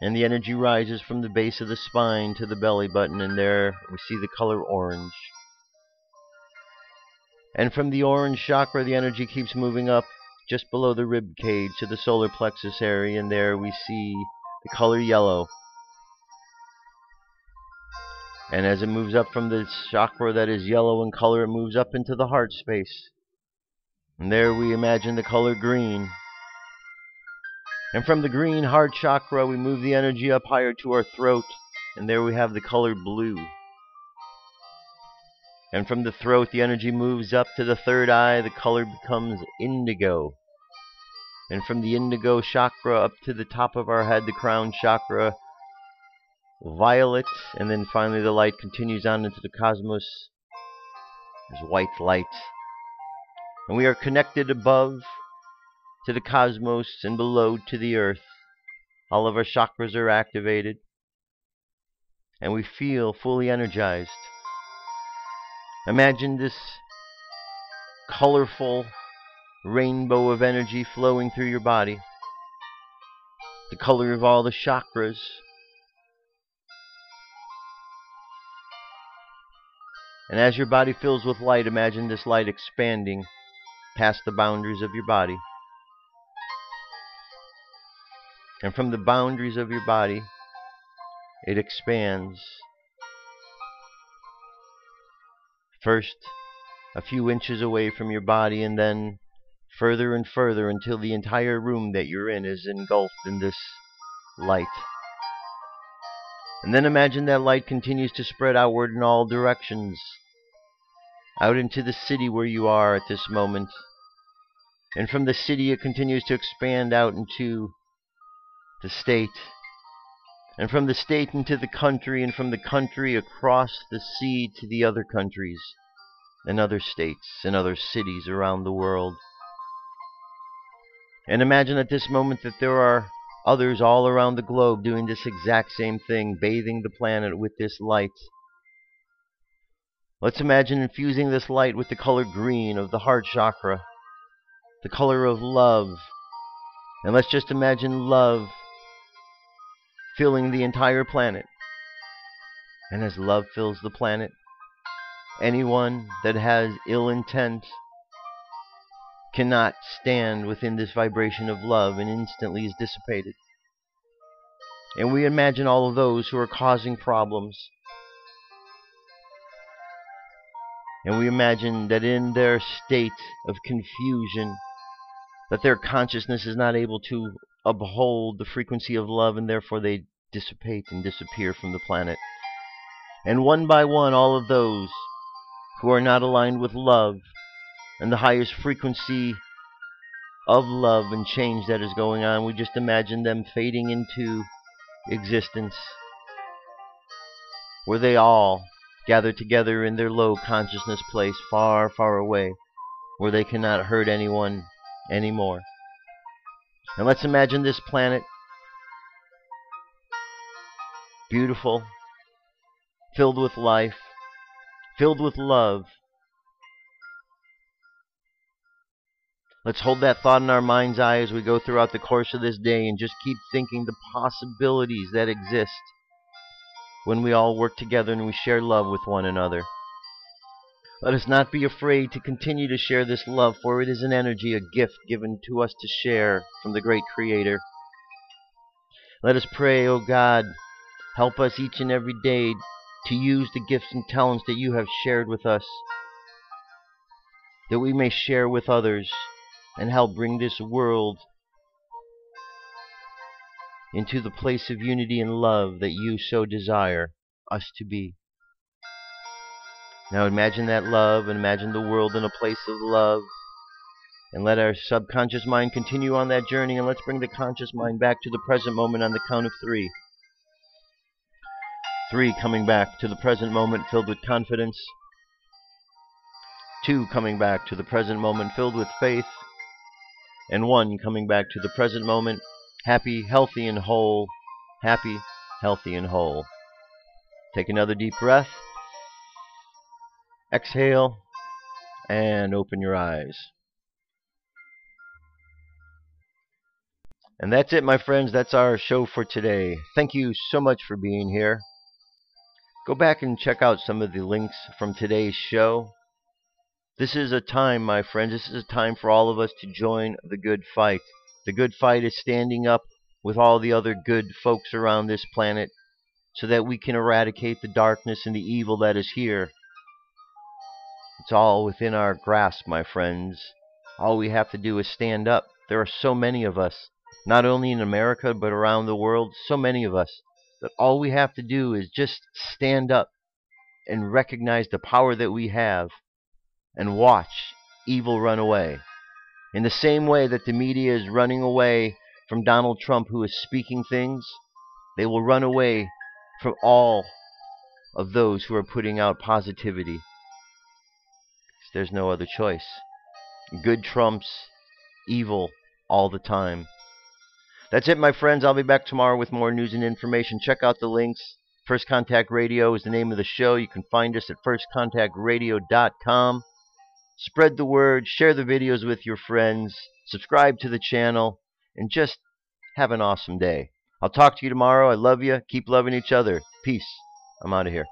And the energy rises from the base of the spine to the belly button, and there we see the color orange. And from the orange chakra, the energy keeps moving up just below the rib cage to the solar plexus area, and there we see the color yellow. And as it moves up from the chakra that is yellow in color, it moves up into the heart space. And there we imagine the color green. And from the green heart chakra, we move the energy up higher to our throat, and there we have the color blue. And from the throat, the energy moves up to the third eye. The color becomes indigo. And from the indigo chakra up to the top of our head, the crown chakra, violet. And then finally the light continues on into the cosmos as white light. And we are connected above to the cosmos and below to the earth. All of our chakras are activated, and we feel fully energized. Imagine this colorful rainbow of energy flowing through your body, the color of all the chakras. And as your body fills with light, imagine this light expanding past the boundaries of your body. And from the boundaries of your body, it expands. First, a few inches away from your body, and then further and further until the entire room that you're in is engulfed in this light. And then imagine that light continues to spread outward in all directions. out into the city where you are at this moment. And from the city it continues to expand out into the state. And from the state into the country, and from the country across the sea to the other countries and other states and other cities around the world. And imagine at this moment that there are others all around the globe doing this exact same thing, bathing the planet with this light. Let's imagine infusing this light with the color green of the heart chakra, the color of love. And let's just imagine love filling the entire planet. And as love fills the planet, anyone that has ill intent cannot stand within this vibration of love and instantly is dissipated. And we imagine all of those who are causing problems. And we imagine that in their state of confusion, that their consciousness is not able to uphold the frequency of love, and therefore they dissipate and disappear from the planet. And one by one, all of those who are not aligned with love and the highest frequency of love and change that is going on, we just imagine them fading into existence, where they all gather together in their low consciousness place, far, far away, where they cannot hurt anyone anymore. And let's imagine this planet beautiful, filled with life, filled with love. Let's hold that thought in our mind's eye as we go throughout the course of this day and just keep thinking the possibilities that exist when we all work together and we share love with one another. Let us not be afraid to continue to share this love, for it is an energy, a gift given to us to share from the great Creator. Let us pray, O God, help us each and every day to use the gifts and talents that you have shared with us, that we may share with others and help bring this world into the place of unity and love that you so desire us to be. Now imagine that love, and imagine the world in a place of love, and let our subconscious mind continue on that journey, and let's bring the conscious mind back to the present moment on the count of 3. 3 coming back to the present moment filled with confidence. 2 coming back to the present moment filled with faith. And 1 coming back to the present moment happy, healthy, and whole. Happy, healthy, and whole. Take another deep breath. Exhale and open your eyes. And that's it, my friends. That's our show for today. Thank you so much for being here. Go back and check out some of the links from today's show. This is a time, my friends, this is a time for all of us to join the good fight. The good fight is standing up with all the other good folks around this planet so that we can eradicate the darkness and the evil that is here. It's all within our grasp, my friends. All we have to do is stand up. There are so many of us, not only in America but around the world, so many of us, that all we have to do is just stand up and recognize the power that we have and watch evil run away. In the same way that the media is running away from Donald Trump, who is speaking things, they will run away from all of those who are putting out positivity. There's no other choice. Good trumps evil all the time. That's it, my friends. I'll be back tomorrow with more news and information. Check out the links. First Contact Radio is the name of the show. You can find us at firstcontactradio.com. Spread the word. Share the videos with your friends. Subscribe to the channel. And just have an awesome day. I'll talk to you tomorrow. I love you. Keep loving each other. Peace. I'm out of here.